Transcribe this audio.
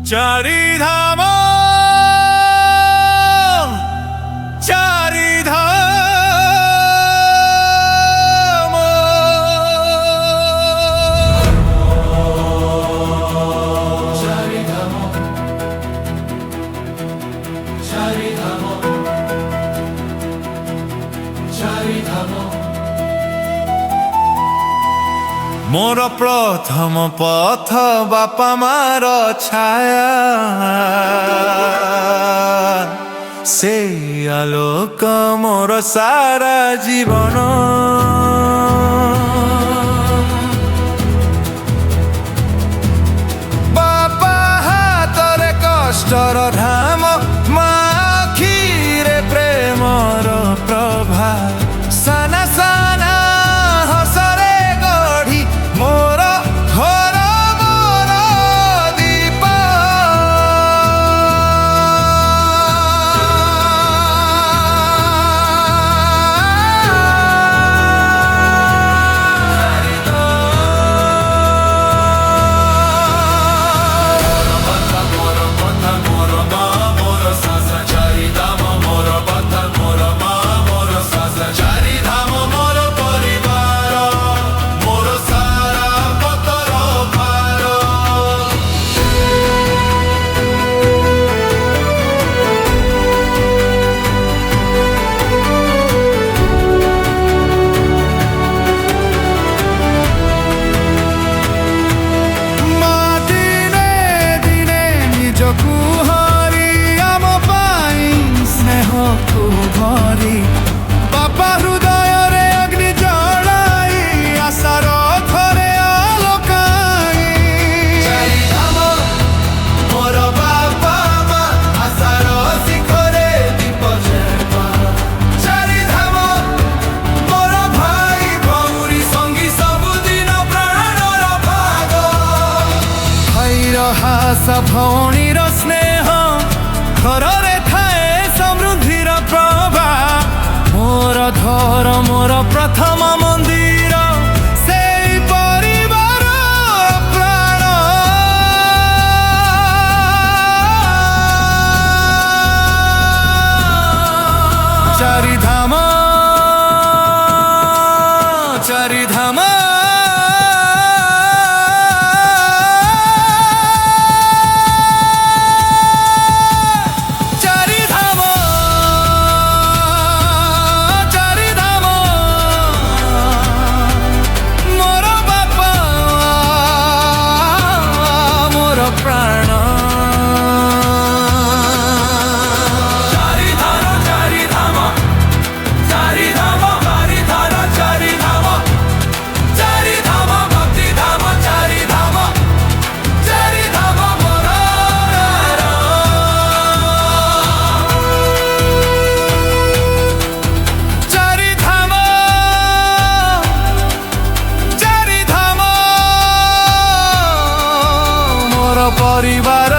चारिधाम चारिधाम चारिधाम चारिधाम चारिधाम मोर प्रथम पथ बापा मार छाया से आलोक मोर सारा जीवन बापा हातरे कष्टर धाम मा आखिरे प्रेमर प्रभा साना साना हसरे गढ़ी मोर घर मोर दीप बापा हृदय रे अग्नि जड़ाई आशार थरे आलोकाई चारिधाम मोर बापा मा आशार शिखरे दीप जेपा चारिधाम मोर भाई भौरी संगी सबुदिन प्राणर भाग भाईर हास भौणीर स्नेह घररे थाए समृद्धिर प्रभा मोर घर मोर प्रथम मंदिर से परिवार प्राण चारिधाम चारिधाम परिवार